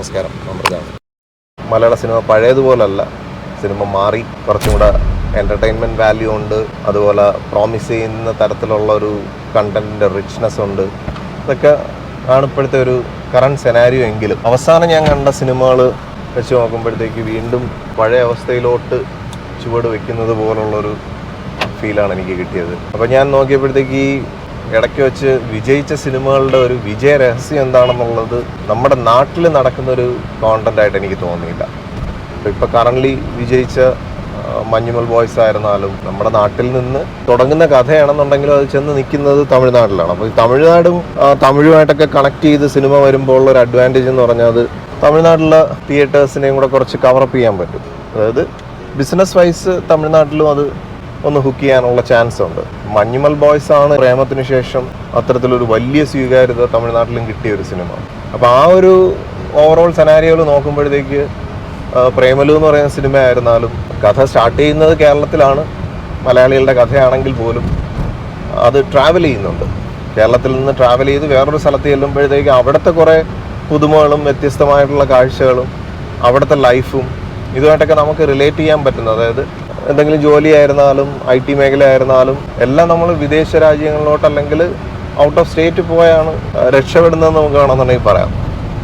നമസ്കാരം, അമൃതാണ്. മലയാള cinema പഴയതുപോലല്ല, cinema മാറി. കുറച്ചും കൂടെ എൻ്റർടൈൻമെൻറ്റ് വാല്യൂ ഉണ്ട്, അതുപോലെ പ്രോമിസ് ചെയ്യുന്ന തരത്തിലുള്ള ഒരു കണ്ടൻറ്റിൻ്റെ റിച്ച്നെസ് ഉണ്ട്. ഇതൊക്കെ ആണ് ഇപ്പോഴത്തെ ഒരു കറണ്ട് സെനാരിയോ. എങ്കിലും അവസാനം ഞാൻ കണ്ട സിനിമകൾ വെച്ച് നോക്കുമ്പോഴത്തേക്ക് വീണ്ടും പഴയ അവസ്ഥയിലോട്ട് ചുവട് വെക്കുന്നത് പോലുള്ളൊരു ഫീലാണ് എനിക്ക് കിട്ടിയത്. അപ്പോൾ ഞാൻ നോക്കിയപ്പോഴത്തേക്ക് ഈ ഇടയ്ക്ക് വെച്ച് വിജയിച്ച സിനിമകളുടെ ഒരു വിജയ രഹസ്യം എന്താണെന്നുള്ളത് നമ്മുടെ നാട്ടിൽ നടക്കുന്നൊരു കോണ്ടൻ്റായിട്ട് എനിക്ക് തോന്നിയില്ല. ഇപ്പോൾ കറൻ്റ്ലി വിജയിച്ച മഞ്ഞുമൽ ബോയ്സ് ആയിരുന്നാലും നമ്മുടെ നാട്ടിൽ നിന്ന് തുടങ്ങുന്ന കഥയാണെന്നുണ്ടെങ്കിലും അത് ചെന്ന് നിൽക്കുന്നത് തമിഴ്നാട്ടിലാണ്. അപ്പോൾ ഈ തമിഴുമായിട്ടൊക്കെ കണക്ട് ചെയ്ത് സിനിമ വരുമ്പോൾ ഉള്ളൊരു അഡ്വാൻറ്റേജ് എന്ന് പറഞ്ഞാൽ അത് തമിഴ്നാട്ടിലെ തിയേറ്റേഴ്സിനെയും കൂടെ കുറച്ച് കവറപ്പ് ചെയ്യാൻ പറ്റും. അതായത് ബിസിനസ് വൈസ് തമിഴ്നാട്ടിലും അത് ഒന്ന് ഹുക്ക് ചെയ്യാനുള്ള ചാൻസ് ഉണ്ട്. മഞ്ഞുമൽ ബോയ്സ് ആണ് പ്രേമത്തിന് ശേഷം അത്തരത്തിലൊരു വലിയ സ്വീകാര്യത തമിഴ്നാട്ടിലും കിട്ടിയ ഒരു സിനിമ. അപ്പോൾ ആ ഒരു ഓവറോൾ സെനാരിയോയിൽ നോക്കുമ്പോഴത്തേക്ക് പ്രേമലു എന്ന് പറയുന്ന സിനിമ ആയിരുന്നാലും കഥ സ്റ്റാർട്ട് ചെയ്യുന്നത് കേരളത്തിലാണ്, മലയാളികളുടെ കഥയാണെങ്കിൽ പോലും അത് ട്രാവൽ ചെയ്യുന്നുണ്ട്. കേരളത്തിൽ നിന്ന് ട്രാവൽ ചെയ്ത് വേറൊരു സ്ഥലത്ത് ചെല്ലുമ്പോഴത്തേക്ക് അവിടുത്തെ കുറേ പുതുമകളും വ്യത്യസ്തമായിട്ടുള്ള കാഴ്ചകളും അവിടുത്തെ ലൈഫും ഇതുമായിട്ടൊക്കെ നമുക്ക് റിലേറ്റ് ചെയ്യാൻ പറ്റുന്നത്. അതായത് എന്തെങ്കിലും ജോലിയായിരുന്നാലും IT മേഖലയായിരുന്നാലും എല്ലാം നമ്മൾ വിദേശ രാജ്യങ്ങളിലോട്ട് അല്ലെങ്കിൽ ഔട്ട് ഓഫ് സ്റ്റേറ്റ് പോയാണ് രക്ഷപ്പെടുന്നതെന്ന് നമുക്ക് വേണമെന്നുണ്ടെങ്കിൽ പറയാം.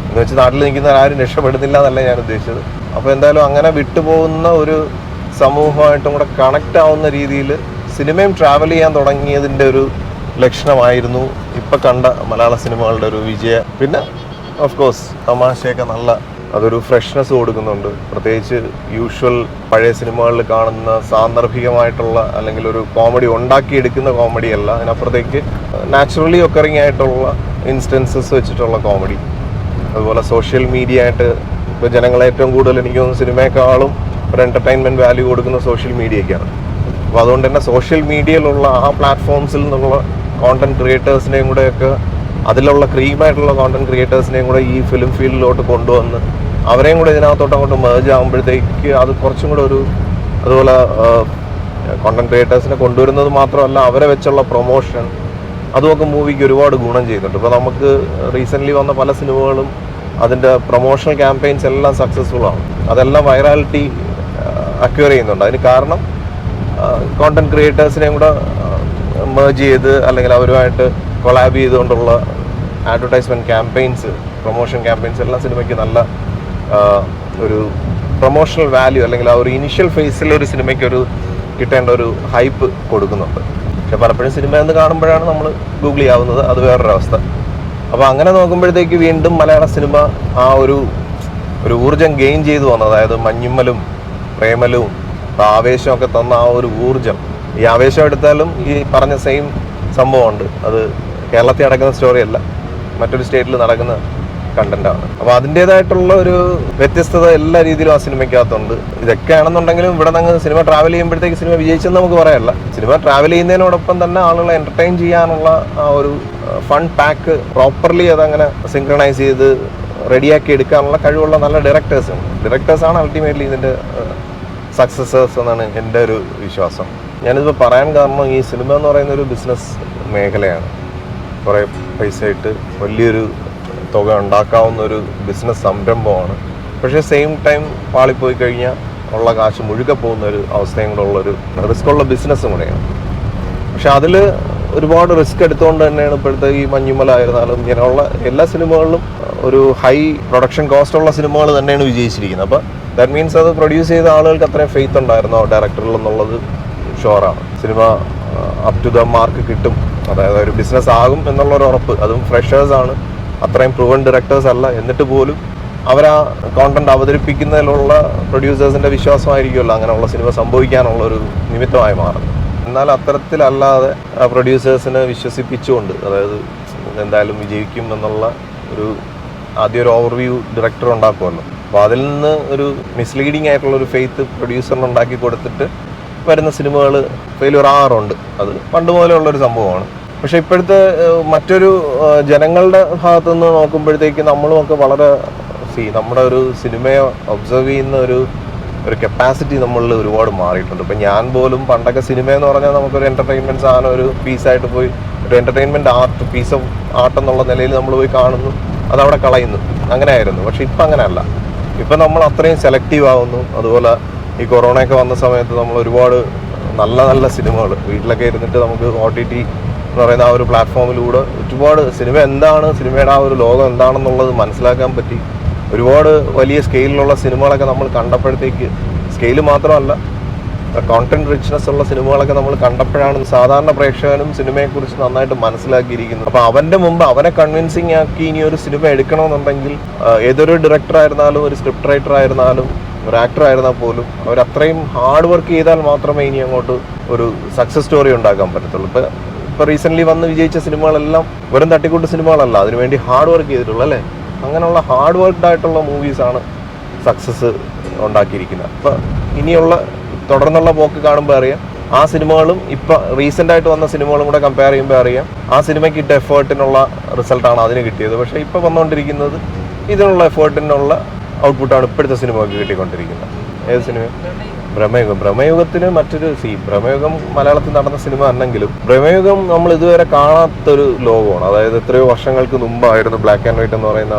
എന്ന് വെച്ച് നാട്ടിൽ നിൽക്കുന്ന ആരും രക്ഷപ്പെടുന്നില്ല എന്നല്ല ഞാൻ ഉദ്ദേശിച്ചത്. അപ്പോൾ എന്തായാലും അങ്ങനെ വിട്ടുപോകുന്ന ഒരു സമൂഹമായിട്ടും കൂടെ കണക്റ്റ് ആവുന്ന രീതിയിൽ സിനിമയും ട്രാവൽ ചെയ്യാൻ തുടങ്ങിയതിൻ്റെ ഒരു ലക്ഷണമായിരുന്നു ഇപ്പം കണ്ട മലയാള സിനിമകളുടെ ഒരു വിജയം. പിന്നെ ഓഫ് കോഴ്സ് തമാശയൊക്കെ നല്ല അതൊരു ഫ്രഷ്നെസ് കൊടുക്കുന്നുണ്ട്. പ്രത്യേകിച്ച് യൂഷ്വൽ പഴയ സിനിമകളിൽ കാണുന്ന സാന്ദർഭികമായിട്ടുള്ള അല്ലെങ്കിൽ ഒരു കോമഡി ഉണ്ടാക്കിയെടുക്കുന്ന കോമഡിയല്ല, അതിനപ്പുറത്തേക്ക് നാച്ചുറലി ഒക്കറിങ് ആയിട്ടുള്ള ഇൻസ്റ്റൻസസ് വെച്ചിട്ടുള്ള കോമഡി. അതുപോലെ സോഷ്യൽ മീഡിയ ആയിട്ട് ഇപ്പോൾ ജനങ്ങളെ ഏറ്റവും കൂടുതൽ എനിക്ക് തോന്നുന്നു സിനിമയെക്കാളും ഒരു എൻ്റർടൈൻമെൻറ്റ് വാല്യൂ കൊടുക്കുന്ന സോഷ്യൽ മീഡിയയ്ക്കാണ്. അപ്പോൾ അതുകൊണ്ട് തന്നെ സോഷ്യൽ മീഡിയയിലുള്ള ആ പ്ലാറ്റ്ഫോംസിൽ നിന്നുള്ള കോണ്ടൻറ് ക്രിയേറ്റേഴ്സിനെയും കൂടെയൊക്കെ അതിലുള്ള ക്രീമായിട്ടുള്ള കോണ്ടന്റ് ക്രിയേറ്റേഴ്സിനെയും കൂടെ ഈ ഫിലിം ഫീൽഡിലോട്ട് കൊണ്ടുവന്ന് അവരെയും കൂടെ ഇതിനകത്തോട്ട് അങ്ങോട്ട് മേർജ് ആകുമ്പോഴത്തേക്ക് അത് കുറച്ചും കൂടെ ഒരു അതുപോലെ കോണ്ടന്റ് ക്രിയേറ്റേഴ്സിനെ കൊണ്ടുവരുന്നത് മാത്രമല്ല അവരെ വെച്ചുള്ള പ്രൊമോഷൻ അതുമൊക്കെ മൂവിക്ക് ഒരുപാട് ഗുണം ചെയ്യുന്നുണ്ട്. ഇപ്പോൾ നമുക്ക് റീസെൻ്റ്ലി വന്ന പല സിനിമകളും അതിൻ്റെ പ്രൊമോഷണൽ ക്യാമ്പയിൻസ് എല്ലാം സക്സസ്ഫുൾ ആണ്. അതെല്ലാം വൈറാലിറ്റി അക്വയർ ചെയ്യുന്നുണ്ട്. അതിന് കാരണം കോണ്ടന്റ് ക്രിയേറ്റേഴ്സിനെയും കൂടെ മേർജ് ചെയ്ത് അല്ലെങ്കിൽ അവരുമായിട്ട് കൊളാബ് ചെയ്തുകൊണ്ടുള്ള അഡ്വർടൈസ്മെൻറ്റ് ക്യാമ്പയിൻസ്, പ്രൊമോഷൻ ക്യാമ്പയിൻസ് എല്ലാം സിനിമയ്ക്ക് നല്ല ഒരു പ്രൊമോഷണൽ വാല്യൂ അല്ലെങ്കിൽ ആ ഒരു ഇനിഷ്യൽ ഫേസിൽ ഒരു സിനിമയ്ക്ക് ഒരു കിട്ടേണ്ട ഒരു ഹൈപ്പ് കൊടുക്കുന്നുണ്ട്. പക്ഷെ പലപ്പോഴും സിനിമ എന്ന് കാണുമ്പോഴാണ് നമ്മൾ ഗൂഗിൾ ചെയ്യാവുന്നത്, അത് വേറൊരവസ്ഥ. അപ്പോൾ അങ്ങനെ നോക്കുമ്പോഴത്തേക്ക് വീണ്ടും മലയാള സിനിമ ആ ഒരു ഊർജ്ജം ഗെയിൻ ചെയ്തു വന്നത്, അതായത് മഞ്ഞുമ്മലും പ്രേമലും ആവേശമൊക്കെ തന്ന ആ ഒരു ഊർജ്ജം. ഈ ആവേശം എടുത്താലും ഈ പറഞ്ഞ സെയിം സംഭവമുണ്ട്. അത് കേരളത്തിൽ നടക്കുന്ന സ്റ്റോറിയല്ല, മറ്റൊരു സ്റ്റേറ്റിൽ നടക്കുന്ന കണ്ടന്റാണ്. അപ്പോൾ അതിൻ്റേതായിട്ടുള്ള ഒരു വ്യത്യസ്തത എല്ലാ രീതിയിലും ആ സിനിമയ്ക്കകത്തുണ്ട്. ഇതൊക്കെ ആണെന്നുണ്ടെങ്കിലും ഇവിടെ നിന്ന് സിനിമ ട്രാവൽ ചെയ്യുമ്പോഴത്തേക്ക് സിനിമ വിജയിച്ചെന്ന് നമുക്ക് പറയാമല്ല. സിനിമ ട്രാവൽ ചെയ്യുന്നതിനോടൊപ്പം തന്നെ ആളുകളെ എൻ്റർടൈൻ ചെയ്യാനുള്ള ആ ഒരു ഫൺ പാക്ക് പ്രോപ്പർലി അതങ്ങനെ സിങ്ക്രണൈസ് ചെയ്ത് റെഡിയാക്കി എടുക്കാനുള്ള കഴിവുള്ള നല്ല ഡയറക്ടേഴ്സാണ് അൾട്ടിമേറ്റ്ലി ഇതിൻ്റെ സക്സസേഴ്സ് എന്നാണ് എൻ്റെ ഒരു വിശ്വാസം. ഞാനിതിപ്പോൾ പറയാൻ കാരണം ഈ സിനിമ എന്ന് പറയുന്ന ഒരു ബിസിനസ് മേഖലയാണ്. കുറേ പൈസ ഇട്ട് വലിയൊരു തുക ഉണ്ടാക്കാവുന്ന ഒരു ബിസിനസ് സംരംഭമാണ്. പക്ഷേ സെയിം ടൈം പാളിപ്പോയി കഴിഞ്ഞാൽ ഉള്ള കാശ് മുഴുകെ പോകുന്ന ഒരു അവസ്ഥയും കൂടെ ഉള്ളൊരു റിസ്ക്കുള്ള ബിസിനസ്സും കൂടെയാണ്. പക്ഷെ അതിൽ ഒരുപാട് റിസ്ക് എടുത്തുകൊണ്ട് തന്നെയാണ് ഇപ്പോഴത്തെ ഈ മഞ്ഞുമലായിരുന്നാലും ഇങ്ങനെയുള്ള എല്ലാ സിനിമകളിലും ഒരു ഹൈ പ്രൊഡക്ഷൻ കോസ്റ്റുള്ള സിനിമകൾ തന്നെയാണ് വിജയിച്ചിരിക്കുന്നത്. അപ്പോൾ ദാറ്റ് മീൻസ് അത് പ്രൊഡ്യൂസ് ചെയ്ത ആളുകൾക്ക് അത്രയും ഫെയ്ത്ത് ഉണ്ടായിരുന്നോ ഡയറക്ടറിൽ എന്നുള്ളത് ഷുവറാണ്. Cinema up to the mark കിട്ടും, അതായത് ഒരു ബിസിനസ് ആകും എന്നുള്ളൊരു ഉറപ്പ്. അതും ഫ്രഷേഴ്സാണ്, അത്രയും പ്രൂവൺ ഡയറക്ടേഴ്സ് അല്ല. എന്നിട്ട് പോലും അവരാ കോണ്ടന്റ് അവതരിപ്പിക്കുന്നതിലുള്ള പ്രൊഡ്യൂസേഴ്സിൻ്റെ വിശ്വാസമായിരിക്കുമല്ലോ അങ്ങനെയുള്ള സിനിമ സംഭവിക്കാനുള്ള ഒരു നിമിത്തമായി മാറുന്നത്. എന്നാൽ അത്തരത്തിലല്ലാതെ ആ പ്രൊഡ്യൂസേഴ്സിനെ വിശ്വസിപ്പിച്ചുകൊണ്ട്, അതായത് എന്തായാലും വിജയിക്കും എന്നുള്ള ആദ്യം ഒരു ഓവർവ്യൂ ഡയറക്ടർ ഉണ്ടാക്കുമല്ലോ. അപ്പോൾ അതിൽ നിന്ന് ഒരു മിസ്ലീഡിങ് ആയിട്ടുള്ളൊരു ഫെയ്ത്ത് പ്രൊഡ്യൂസറിന് ഉണ്ടാക്കി കൊടുത്തിട്ട് വരുന്ന സിനിമകൾ ഫെയിലിയർ ആറുണ്ട്. അത് പണ്ട് മുതലുള്ളൊരു സംഭവമാണ്. പക്ഷെ ഇപ്പോഴത്തെ മറ്റൊരു ജനങ്ങളുടെ ഭാഗത്തു നിന്ന് നോക്കുമ്പോഴത്തേക്ക് നമ്മളുമൊക്കെ വളരെ നമ്മുടെ ഒരു സിനിമയെ ഒബ്സർവ് ചെയ്യുന്ന ഒരു കപ്പാസിറ്റി നമ്മളിൽ ഒരുപാട് മാറിയിട്ടുണ്ട്. ഇപ്പം ഞാൻ പോലും പണ്ടൊക്കെ സിനിമ എന്ന് പറഞ്ഞാൽ നമുക്കൊരു എൻ്റർടൈൻമെൻറ്റ് സാധനം ഒരു പീസായിട്ട് പോയി ഒരു entertainment art, piece of art എന്നുള്ള നിലയിൽ നമ്മൾ പോയി കാണുന്നു, അതവിടെ കളയുന്നു. അങ്ങനെയായിരുന്നു. പക്ഷെ ഇപ്പം അങ്ങനെയല്ല. ഇപ്പം നമ്മൾ അത്രയും സെലക്റ്റീവ് ആവുന്നു. അതുപോലെ ഈ കൊറോണയൊക്കെ വന്ന സമയത്ത് നമ്മൾ ഒരുപാട് നല്ല നല്ല സിനിമകൾ വീട്ടിലൊക്കെ ഇരുന്നിട്ട് നമുക്ക് OTT എന്ന് പറയുന്ന ആ ഒരു പ്ലാറ്റ്ഫോമിലൂടെ ഒരുപാട് സിനിമ എന്താണ്, സിനിമയുടെ ആ ഒരു ലോകം എന്താണെന്നുള്ളത് മനസ്സിലാക്കാൻ പറ്റി. ഒരുപാട് വലിയ സ്കെയിലിലുള്ള സിനിമകളൊക്കെ നമ്മൾ കണ്ടപ്പോഴത്തേക്ക്, സ്കെയിൽ മാത്രമല്ല കോണ്ടന്റ് റിച്ച്നെസ് ഉള്ള സിനിമകളൊക്കെ നമ്മൾ കണ്ടപ്പോഴാണ് സാധാരണ പ്രേക്ഷകനും സിനിമയെക്കുറിച്ച് നന്നായിട്ട് മനസ്സിലാക്കിയിരിക്കുന്നത്. അപ്പോൾ അവൻ്റെ മുമ്പ് അവനെ കൺവിൻസിങ് ആക്കി ഇനി ഒരു സിനിമ എടുക്കണമെന്നുണ്ടെങ്കിൽ ഏതൊരു ഡയറക്ടർ ആയിരുന്നാലും ഒരു സ്ക്രിപ്റ്റ് റൈറ്റർ ആയിരുന്നാലും ഒരു ആക്ടർ ആയിരുന്നാൽ പോലും അവരത്രയും ഹാർഡ് വർക്ക് ചെയ്താൽ മാത്രമേ ഇനി അങ്ങോട്ട് ഒരു സക്സസ് സ്റ്റോറി ഉണ്ടാക്കാൻ പറ്റത്തുള്ളൂ. ഇപ്പോൾ റീസെൻ്റ്ലി വന്ന് വിജയിച്ച സിനിമകളെല്ലാം വെറും തട്ടിക്കൂട്ട് സിനിമകളല്ല, അതിനുവേണ്ടി ഹാർഡ് വർക്ക് ചെയ്തിട്ടുള്ളൂ അല്ലേ. അങ്ങനെയുള്ള ഹാർഡ് വർക്ക്ഡ് ആയിട്ടുള്ള മൂവീസാണ് സക്സസ് ഉണ്ടാക്കിയിരിക്കുന്നത്. അപ്പോൾ ഇനിയുള്ള തുടർന്നുള്ള പോക്ക് കാണുമ്പോൾ അറിയാം, ആ സിനിമകളും ഇപ്പം റീസെൻ്റായിട്ട് വന്ന സിനിമകളും കൂടെ കമ്പയർ ചെയ്യുമ്പോൾ അറിയാം ആ സിനിമയ്ക്ക് ഇട്ട എഫേർട്ടിനുള്ള റിസൾട്ടാണ് അതിന് കിട്ടിയത്. പക്ഷേ ഇപ്പോൾ വന്നുകൊണ്ടിരിക്കുന്നത് ഇതിനുള്ള എഫേർട്ടിനുള്ള ഔട്ട്പുട്ടാണ് ഇപ്പോഴത്തെ സിനിമയ്ക്ക് കിട്ടിക്കൊണ്ടിരിക്കുന്നത്. ഏത് സിനിമ? ബ്രഹ്മയുഗത്തിന് മറ്റൊരു ബ്രഹ്മയുഗം മലയാളത്തിൽ നടന്ന സിനിമ അല്ലെങ്കിലും ബ്രഹ്മയുഗം നമ്മൾ ഇതുവരെ കാണാത്തൊരു ലോകമാണ്. അതായത് എത്രയോ വർഷങ്ങൾക്ക് മുമ്പായിരുന്നു ബ്ലാക്ക് ആൻഡ് വൈറ്റ് എന്ന് പറയുന്ന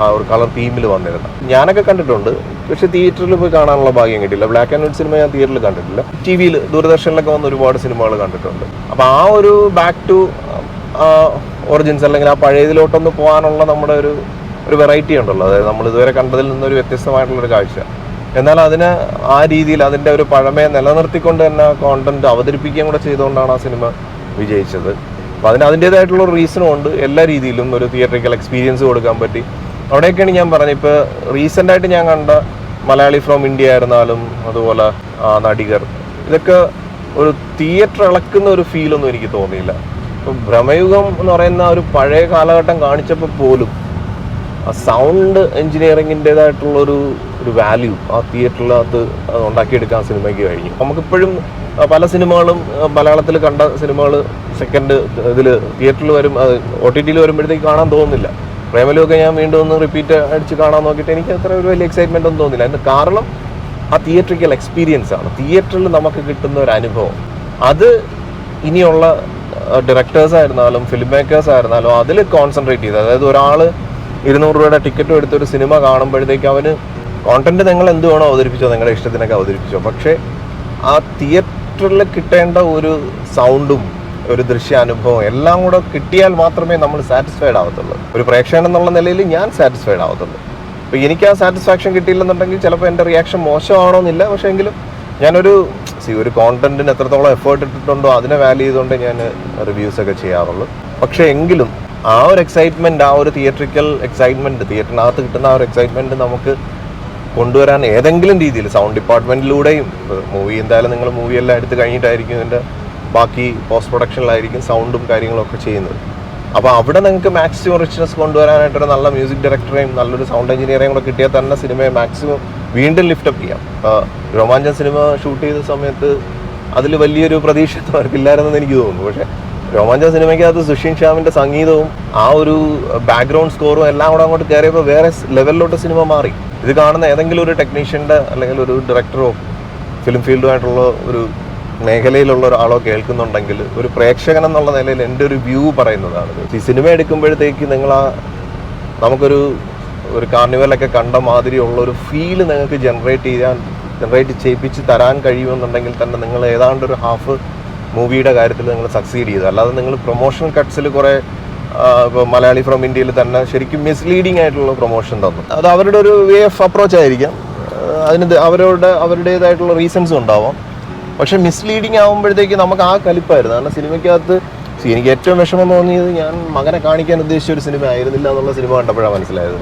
ആ ഒരു കളർ തീമിൽ വന്നിരുന്നത്. ഞാനൊക്കെ കണ്ടിട്ടുണ്ട്, പക്ഷെ തിയേറ്ററിൽ പോയി കാണാനുള്ള ഭാഗ്യം കിട്ടിയില്ല. ബ്ലാക്ക് ആൻഡ് വൈറ്റ് സിനിമ ഞാൻ തിയേറ്ററിൽ കണ്ടിട്ടില്ല. TV-യിൽ ദൂരദർശനിലൊക്കെ വന്ന് ഒരുപാട് സിനിമകൾ കണ്ടിട്ടുണ്ട്. അപ്പോൾ ആ ഒരു ബാക്ക് ടു ഒറിജിൻസ് അല്ലെങ്കിൽ ആ പഴയതിലോട്ടൊന്ന് പോകാനുള്ള നമ്മുടെ ഒരു വെറൈറ്റി ഉണ്ടല്ലോ. അതായത് നമ്മൾ ഇതുവരെ കണ്ടതിൽ നിന്നൊരു വ്യത്യസ്തമായിട്ടുള്ളൊരു കാഴ്ച. എന്നാൽ അതിന് ആ രീതിയിൽ അതിൻ്റെ ഒരു പഴമയെ നിലനിർത്തിക്കൊണ്ട് തന്നെ കോണ്ടന്റ് അവതരിപ്പിക്കുകയും കൂടെ ചെയ്തുകൊണ്ടാണ് ആ സിനിമ വിജയിച്ചത്. അപ്പോൾ അതിൻ്റേതായിട്ടുള്ള ഒരു റീസണും ഉണ്ട്. എല്ലാ രീതിയിലും ഒരു തിയേറ്ററിക്കൽ എക്സ്പീരിയൻസ് കൊടുക്കാൻ പറ്റി. അവിടെയൊക്കെയാണ് ഞാൻ പറഞ്ഞത്, ഇപ്പോൾ റീസെൻ്റായിട്ട് ഞാൻ കണ്ട മലയാളി ഫ്രോം ഇന്ത്യ ആയിരുന്നാലും അതുപോലെ നടികർ, ഇതൊക്കെ ഒരു തിയേറ്റർ ഇളക്കുന്ന ഒരു ഫീലൊന്നും എനിക്ക് തോന്നിയില്ല. ഇപ്പം ബ്രഹ്മയുഗം എന്ന് പറയുന്ന ഒരു പഴയ കാലഘട്ടം കാണിച്ചപ്പോൾ പോലും ആ സൗണ്ട് എഞ്ചിനീയറിങ്ങിൻ്റേതായിട്ടുള്ളൊരു വാല്യൂ ആ തിയേറ്ററിനകത്ത് ഉണ്ടാക്കിയെടുക്കാൻ സിനിമയ്ക്ക് കഴിഞ്ഞു. നമുക്കിപ്പോഴും പല സിനിമകളും മലയാളത്തിൽ കണ്ട സിനിമകൾ സെക്കൻഡ് ഇതിൽ തിയേറ്ററിൽ വരും, OTT-യിൽ വരുമ്പോഴത്തേക്ക് കാണാൻ തോന്നുന്നില്ല. പ്രേമലുമൊക്കെ ഞാൻ വീണ്ടും ഒന്ന് റിപ്പീറ്റ് അടിച്ച് കാണാൻ നോക്കിയിട്ട് എനിക്ക് അത്ര ഒരു വലിയ എക്സൈറ്റ്മെൻ്റ് ഒന്നും തോന്നില്ല. അതിൻ്റെ കാരണം ആ തിയേറ്ററിക്കൽ എക്സ്പീരിയൻസ് ആണ്, തിയേറ്ററിൽ നമുക്ക് കിട്ടുന്ന ഒരു അനുഭവം. അത് ഇനിയുള്ള ഡയറക്ടേഴ്സ് ആയിരുന്നാലും ഫിലിം മേക്കേഴ്സ് ആയിരുന്നാലും അതിൽ കോൺസെൻട്രേറ്റ് ചെയ്ത്, അതായത് ഒരാൾ 200 രൂപയുടെ ടിക്കറ്റും എടുത്തൊരു സിനിമ കാണുമ്പോഴത്തേക്ക് അവന് കോണ്ടന്റ് നിങ്ങൾ എന്ത് വേണോ അവതരിപ്പിച്ചോ, നിങ്ങളുടെ ഇഷ്ടത്തിനൊക്കെ അവതരിപ്പിച്ചോ, പക്ഷേ ആ തിയേറ്ററിൽ കിട്ടേണ്ട ഒരു സൗണ്ടും ഒരു ദൃശ്യാനുഭവം എല്ലാം കൂടെ കിട്ടിയാൽ മാത്രമേ നമ്മൾ സാറ്റിസ്ഫൈഡ് ആവത്തുള്ളൂ. ഒരു പ്രേക്ഷകൻ എന്നുള്ള നിലയിൽ ഞാൻ സാറ്റിസ്ഫൈഡ് ആവത്തുള്ളൂ. അപ്പോൾ എനിക്ക് ആ സാറ്റിസ്ഫാക്ഷൻ കിട്ടിയില്ലെന്നുണ്ടെങ്കിൽ ചിലപ്പോൾ എൻ്റെ റിയാക്ഷൻ മോശമാണോന്നില്ല. പക്ഷേ എങ്കിലും ഞാനൊരു കോണ്ടന്റിന് എത്രത്തോളം എഫേർട്ട് ഇട്ടിട്ടുണ്ടോ അതിനെ വാല്യൂ ചെയ്തുകൊണ്ട് ഞാൻ റിവ്യൂസൊക്കെ ചെയ്യാറുള്ളൂ. പക്ഷേ എങ്കിലും ആ ഒരു എക്സൈറ്റ്മെൻറ്റ്, ആ ഒരു തിയേറ്ററിക്കൽ എക്സൈറ്റ്മെൻറ്റ്, തിയേറ്ററിനകത്ത് കിട്ടുന്ന ആ ഒരു എക്സൈറ്റ്മെൻറ്റ് നമുക്ക് കൊണ്ടുവരാൻ ഏതെങ്കിലും രീതിയിൽ സൗണ്ട് ഡിപ്പാർട്ട്മെൻറ്റിലൂടെയും, മൂവി എന്തായാലും നിങ്ങൾ മൂവിയെല്ലാം എടുത്ത് കഴിഞ്ഞിട്ടായിരിക്കും ഇതിൻ്റെ ബാക്കി പോസ്റ്റ് പ്രൊഡക്ഷനിലായിരിക്കും സൗണ്ടും കാര്യങ്ങളൊക്കെ ചെയ്യുന്നത്. അപ്പോൾ അവിടെ നിങ്ങൾക്ക് മാക്സിമം റിച്ച്നെസ് കൊണ്ടുവരാനായിട്ടൊരു നല്ല മ്യൂസിക് ഡയറക്ടറെയും നല്ലൊരു സൗണ്ട് എഞ്ചിനീയറെയും കൂടെ കിട്ടിയാൽ തന്നെ സിനിമയെ മാക്സിമം വീണ്ടും ലിഫ്റ്റപ്പ് ചെയ്യാം. രോമാഞ്ചം സിനിമ ഷൂട്ട് ചെയ്ത സമയത്ത് അതിൽ വലിയൊരു പ്രതീക്ഷ അവർക്കില്ലായിരുന്നെന്ന് എനിക്ക് തോന്നുന്നു. പക്ഷേ രോമാഞ്ചം സിനിമയ്ക്കകത്ത് സുഷീൻ ശ്യാമിൻ്റെ സംഗീതവും ആ ഒരു ബാക്ക്ഗ്രൗണ്ട് സ്കോറും എല്ലാം കൂടെ അങ്ങോട്ട് കയറിയപ്പോൾ വേറെ ലെവലിലോട്ട് സിനിമ മാറി. ഇത് കാണുന്ന ഏതെങ്കിലും ഒരു ടെക്നീഷ്യൻ്റെ അല്ലെങ്കിൽ ഒരു ഡയറക്ടറോ ഫിലിം ഫീൽഡുമായിട്ടുള്ള ഒരു മേഖലയിലുള്ള ഒരാളോ കേൾക്കുന്നുണ്ടെങ്കിൽ ഒരു പ്രേക്ഷകൻ എന്നുള്ള നിലയിൽ എൻ്റെ ഒരു വ്യൂ പറയുന്നതാണ്. ഈ സിനിമ എടുക്കുമ്പോഴത്തേക്ക് നമുക്കൊരു കാർണിവലൊക്കെ കണ്ട മാതിരിയുള്ള ഒരു ഫീല് നിങ്ങൾക്ക് ജനറേറ്റ് ചെയ്യിപ്പിച്ച് തരാൻ കഴിയുമെന്നുണ്ടെങ്കിൽ തന്നെ നിങ്ങൾ ഏതാണ്ട് ഒരു ഹാഫ് മൂവിയുടെ കാര്യത്തിൽ നിങ്ങൾ സക്സീഡ് ചെയ്തു. അല്ലാതെ നിങ്ങൾ പ്രൊമോഷണൽ കട്ട്സിൽ കുറേ ഇപ്പോൾ മലയാളി ഫ്രം ഇന്ത്യയിൽ തന്നെ ശരിക്കും മിസ്ലീഡിങ് ആയിട്ടുള്ള പ്രൊമോഷൻ തന്നു. അത് അവരുടെ ഒരു വേ ഓഫ് അപ്രോച്ച് ആയിരിക്കാം, അതിന് അവരുടേതായിട്ടുള്ള റീസൺസും ഉണ്ടാവാം. പക്ഷേ മിസ്ലീഡിങ് ആകുമ്പോഴത്തേക്ക് നമുക്ക് ആ കലിപ്പായിരുന്നു. കാരണം സിനിമയ്ക്കകത്ത് എനിക്ക് ഏറ്റവും വിഷമം തോന്നിയത് ഞാൻ മകനെ കാണിക്കാൻ ഉദ്ദേശിച്ച ഒരു സിനിമ ആയിരുന്നില്ല എന്നുള്ള സിനിമ കണ്ടപ്പോഴാണ് മനസ്സിലായത്.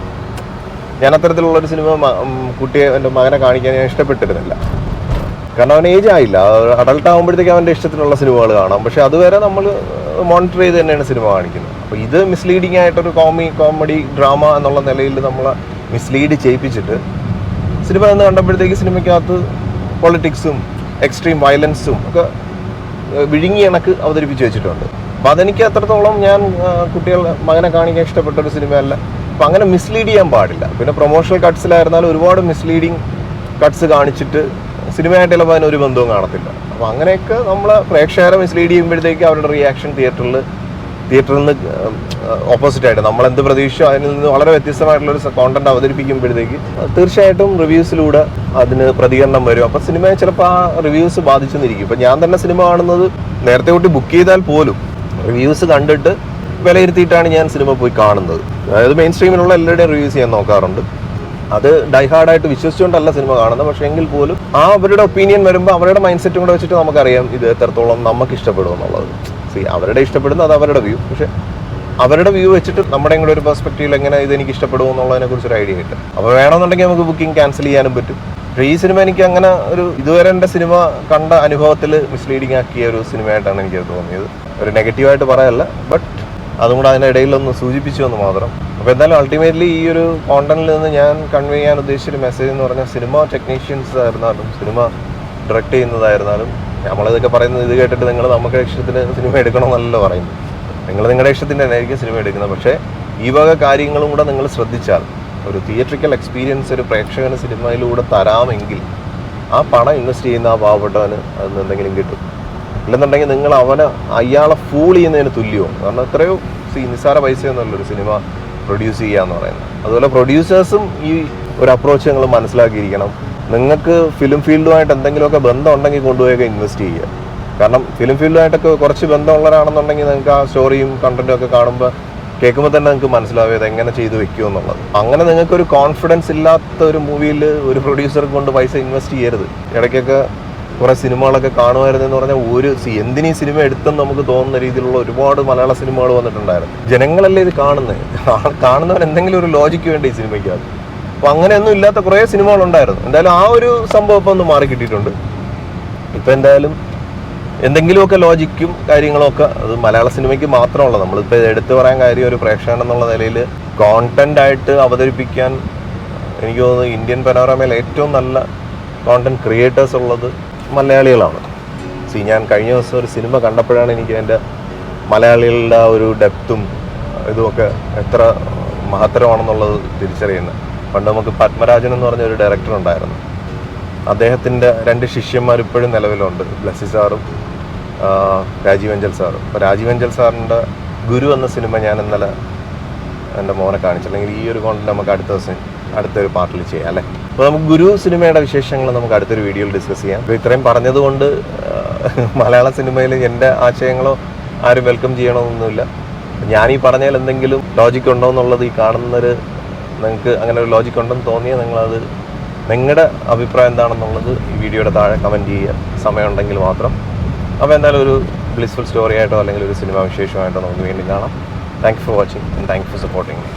ഞാൻ അത്തരത്തിലുള്ളൊരു സിനിമ എൻ്റെ മകനെ കാണിക്കാൻ ഞാൻ ഇഷ്ടപ്പെട്ടിരുന്നില്ല. കാരണം അവൻ ഏജ് ആയില്ല, അഡൾട്ട് ആകുമ്പോഴത്തേക്ക് അവൻ്റെ ഇഷ്ടത്തിനുള്ള സിനിമകൾ കാണാം. പക്ഷേ അതുവരെ നമ്മൾ മോണിറ്റർ ചെയ്ത് തന്നെയാണ് സിനിമ കാണിക്കുന്നത്. അപ്പോൾ ഇത് മിസ്ലീഡിങ് ആയിട്ടൊരു കോമഡി ഡ്രാമ എന്നുള്ള നിലയിൽ നമ്മളെ മിസ്ലീഡ് ചെയ്യിപ്പിച്ചിട്ട് സിനിമ എന്ന് കണ്ടപ്പോഴത്തേക്ക് സിനിമയ്ക്കകത്ത് പൊളിറ്റിക്സും എക്സ്ട്രീം വയലൻസും ഒക്കെ വിഴുങ്ങി കണക്ക് അവതരിപ്പിച്ച് വെച്ചിട്ടുണ്ട്. അപ്പോൾ അതെനിക്ക് അത്രത്തോളം ഞാൻ മകനെ കാണിക്കാൻ ഇഷ്ടപ്പെട്ടൊരു സിനിമയല്ല. അപ്പോൾ അങ്ങനെ മിസ്ലീഡ് ചെയ്യാൻ പാടില്ല. പിന്നെ പ്രൊമോഷണൽ കട്ട്സിലായിരുന്നാലും ഒരുപാട് മിസ്ലീഡിങ് കട്ട്സ് കാണിച്ചിട്ട് സിനിമയായിട്ട് ചിലപ്പോൾ അതിനൊരു ബന്ധവും കാണത്തില്ല. അപ്പോൾ അങ്ങനെയൊക്കെ നമ്മൾ പ്രേക്ഷകരെ മിസ്ലീഡ് ചെയ്യുമ്പോഴത്തേക്ക് അവരുടെ റിയാക്ഷൻ തിയേറ്ററിൽ നിന്ന് ഓപ്പോസിറ്റായിട്ട് നമ്മളെന്ത് പ്രതീക്ഷയോ അതിൽ നിന്ന് വളരെ വ്യത്യസ്തമായിട്ടുള്ളൊരു കോണ്ടന്റ് അവതരിപ്പിക്കുമ്പോഴത്തേക്ക് തീർച്ചയായിട്ടും റിവ്യൂസിലൂടെ അതിന് പ്രതികരണം വരും. അപ്പോൾ സിനിമയെ ചിലപ്പോൾ ആ റിവ്യൂസ് ബാധിച്ചെന്നിരിക്കും. ഇപ്പം ഞാൻ തന്നെ സിനിമ കാണുന്നത് നേരത്തെ കൂട്ടി ബുക്ക് ചെയ്താൽ പോലും റിവ്യൂസ് കണ്ടിട്ട് വിലയിരുത്തിയിട്ടാണ് ഞാൻ സിനിമ പോയി കാണുന്നത്. അതായത് മെയിൻ സ്ട്രീമിലുള്ള എല്ലാവരുടെയും റിവ്യൂസ് ഞാൻ നോക്കാറുണ്ട്. അത് ഡൈഹാർഡായിട്ട് വിശ്വസിച്ചുകൊണ്ടല്ല സിനിമ കാണുന്നത്. പക്ഷേ എങ്കിൽ പോലും ആ അവരുടെ ഒപ്പീനിയൻ വരുമ്പോൾ അവരുടെ മൈൻഡ് സെറ്റും കൂടെ വെച്ചിട്ട് നമുക്കറിയാം ഇത് എത്രത്തോളം നമുക്ക് ഇഷ്ടപ്പെടും എന്നുള്ളത്. അവരുടെ ഇഷ്ടപ്പെടുന്നത് അത് അവരുടെ വ്യൂ. പക്ഷെ അവരുടെ വ്യൂ വെച്ചിട്ട് നമ്മുടെ കൂടെ ഒരു പെർസ്പെക്റ്റീവിൽ എങ്ങനെ ഇത് എനിക്ക് ഇഷ്ടപ്പെടും എന്നുള്ളതിനെ കുറിച്ചൊരു ഐഡിയ കിട്ടും. അപ്പോൾ വേണമെന്നുണ്ടെങ്കിൽ നമുക്ക് ബുക്കിംഗ് ക്യാൻസൽ ചെയ്യാനും പറ്റും. പക്ഷേ ഈ സിനിമ എനിക്ക് അങ്ങനെ ഒരു ഇതുവരെ എൻ്റെ സിനിമ കണ്ട അനുഭവത്തിൽ മിസ്ലീഡിങ് ആക്കിയ ഒരു സിനിമയായിട്ടാണ് എനിക്ക് തോന്നിയത്. ഒരു നെഗറ്റീവായിട്ട് പറയല്ല, ബട്ട് അതും കൂടെ അതിനിടയിലൊന്ന് സൂചിപ്പിച്ചു എന്ന് മാത്രം. അപ്പോൾ എന്തായാലും അൾട്ടിമേറ്റ്ലി ഈ ഒരു കോണ്ടന്റിൽ നിന്ന് ഞാൻ കൺവേ ചെയ്യാൻ ഉദ്ദേശിച്ചൊരു മെസ്സേജ് എന്ന് പറഞ്ഞാൽ സിനിമ ടെക്നീഷ്യൻസ് ആയിരുന്നാലും സിനിമ ഡയറക്റ്റ് ചെയ്യുന്നതായിരുന്നാലും നമ്മളിതൊക്കെ പറയുന്നത് ഇത് കേട്ടിട്ട് നിങ്ങൾ നമുക്ക് ഇഷ്ടത്തിന് സിനിമ എടുക്കണമെന്നല്ലോ പറയുന്നത്. നിങ്ങൾ നിങ്ങളുടെ ഇഷ്ടത്തിൻ്റെ തന്നെയായിരിക്കും സിനിമ എടുക്കുന്നത്. പക്ഷേ ഈ വക കാര്യങ്ങളും കൂടെ നിങ്ങൾ ശ്രദ്ധിച്ചാൽ ഒരു തിയേറ്ററിക്കൽ എക്സ്പീരിയൻസ് ഒരു പ്രേക്ഷകന് സിനിമയിലൂടെ തരാമെങ്കിൽ ആ പണം ഇൻവെസ്റ്റ് ചെയ്യുന്ന ആ പാവപ്പെട്ടവന് അതിന് എന്തെങ്കിലും കിട്ടും. ഇല്ലെന്നുണ്ടെങ്കിൽ നിങ്ങൾ അയാളെ ഫൂൾ ചെയ്യുന്നതിന് തുല്യവും. കാരണം എത്രയോ നിസ്സാര പൈസയൊന്നുമല്ലൊരു സിനിമ പ്രൊഡ്യൂസ് ചെയ്യുക എന്ന് പറയുന്നത്. അതുപോലെ പ്രൊഡ്യൂസേഴ്സും ഈ ഒരു അപ്രോച്ച് നിങ്ങൾ മനസ്സിലാക്കിയിരിക്കണം. നിങ്ങൾക്ക് ഫിലിം ഫീൽഡുമായിട്ട് എന്തെങ്കിലുമൊക്കെ ബന്ധം ഉണ്ടെങ്കിൽ കൊണ്ടുപോയൊക്കെ ഇൻവെസ്റ്റ് ചെയ്യുക. കാരണം ഫിലിം ഫീൽഡുമായിട്ടൊക്കെ കുറച്ച് ബന്ധമുള്ളവരാണെന്നുണ്ടെങ്കിൽ നിങ്ങൾക്ക് ആ സ്റ്റോറിയും കണ്ടന്റും ഒക്കെ കാണുമ്പോൾ കേൾക്കുമ്പോൾ തന്നെ നിങ്ങൾക്ക് മനസ്സിലാവും ഇത് എങ്ങനെ ചെയ്ത് വെക്കുമോ എന്നുള്ളത്. അങ്ങനെ നിങ്ങൾക്കൊരു കോൺഫിഡൻസ് ഇല്ലാത്ത ഒരു മൂവിയിൽ ഒരു പ്രൊഡ്യൂസറെ കൊണ്ട് പൈസ ഇൻവെസ്റ്റ് ചെയ്യരുത്. ഇടയ്ക്കൊക്കെ കുറേ സിനിമകളൊക്കെ കാണുമായിരുന്നെന്ന് പറഞ്ഞാൽ എന്തിനീ സിനിമ എടുത്തെന്ന് നമുക്ക് തോന്നുന്ന രീതിയിലുള്ള ഒരുപാട് മലയാള സിനിമകൾ വന്നിട്ടുണ്ടായിരുന്നു. ജനങ്ങളല്ലേ ഇത് കാണുന്നവൻ എന്തെങ്കിലും ഒരു ലോജിക്ക് വേണ്ടി ഈ സിനിമയ്ക്കകത്ത്. അപ്പോൾ അങ്ങനെയൊന്നും ഇല്ലാത്ത കുറേ സിനിമകളുണ്ടായിരുന്നു. എന്തായാലും ആ ഒരു സംഭവം ഇപ്പം ഒന്ന് മാറി കിട്ടിയിട്ടുണ്ട്. ഇപ്പം എന്തായാലും എന്തെങ്കിലുമൊക്കെ ലോജിക്കും കാര്യങ്ങളൊക്കെ അത് മലയാള സിനിമയ്ക്ക് മാത്രമല്ല. നമ്മളിപ്പോൾ എടുത്തു പറയാൻ കാര്യം ഒരു പ്രേക്ഷകൻ എന്നുള്ള നിലയിൽ കോണ്ടൻ്റായിട്ട് അവതരിപ്പിക്കാൻ എനിക്ക് തോന്നുന്നു ഇന്ത്യൻ പനോരമയിൽ ഏറ്റവും നല്ല കോണ്ടന്റ് ക്രിയേറ്റേഴ്സ് ഉള്ളത് മലയാളികളാണ്. ഞാൻ കഴിഞ്ഞ ദിവസം ഒരു സിനിമ കണ്ടപ്പോഴാണ് എനിക്ക് അതിൻ്റെ മലയാളികളുടെ ആ ഒരു ഡെപ്തും ഇതുമൊക്കെ എത്ര മഹത്തരമാണെന്നുള്ളത് തിരിച്ചറിയുന്നത്. പണ്ട് നമുക്ക് പത്മരാജൻ എന്ന് പറഞ്ഞ ഒരു ഡയറക്ടർ ഉണ്ടായിരുന്നു. അദ്ദേഹത്തിൻ്റെ 2 ശിഷ്യന്മാർ ഇപ്പോഴും നിലവിലുണ്ട്, ബ്ലസ്സി സാറും രാജീവ് അഞ്ചൽ സാറും. അപ്പോൾ രാജീവ് അഞ്ചൽ സാറിൻ്റെ ഗുരു എന്ന സിനിമ ഞാൻ ഇന്നലെ എൻ്റെ മോനെ കാണിച്ചില്ലെങ്കിൽ ഈ ഒരു കോണ്ടന്റ് നമുക്ക് അടുത്തൊരു പാർട്ടിൽ ചെയ്യാം അല്ലേ. അപ്പോൾ നമുക്ക് ഗുരു സിനിമയുടെ വിശേഷങ്ങൾ നമുക്ക് അടുത്തൊരു വീഡിയോയിൽ ഡിസ്കസ് ചെയ്യാം. അപ്പോൾ ഇത്രയും പറഞ്ഞതുകൊണ്ട് മലയാള സിനിമയിൽ എൻ്റെ ആശയങ്ങളോ ആരും വെൽക്കം ചെയ്യണമെന്നൊന്നുമില്ല. ഞാനീ പറഞ്ഞാൽ എന്തെങ്കിലും ലോജിക്ക് ഉണ്ടോ എന്നുള്ളത് ഈ കാണുന്നൊരു നിങ്ങൾക്ക് അങ്ങനെ ഒരു ലോജിക്ക് ഉണ്ടെന്ന് തോന്നിയാൽ നിങ്ങളത് നിങ്ങളുടെ അഭിപ്രായം എന്താണെന്നുള്ളത് ഈ വീഡിയോയുടെ താഴെ കമൻറ്റ് ചെയ്യുക, സമയമുണ്ടെങ്കിൽ മാത്രം. അപ്പോൾ എന്തായാലും ഒരു ബ്ലിസ്ഫുൾ സ്റ്റോറി ആയിട്ടോ അല്ലെങ്കിൽ ഒരു സിനിമ വിശേഷമായിട്ടോ നമുക്ക് വീണ്ടും കാണാം. Thank you for watching and thank you for supporting me.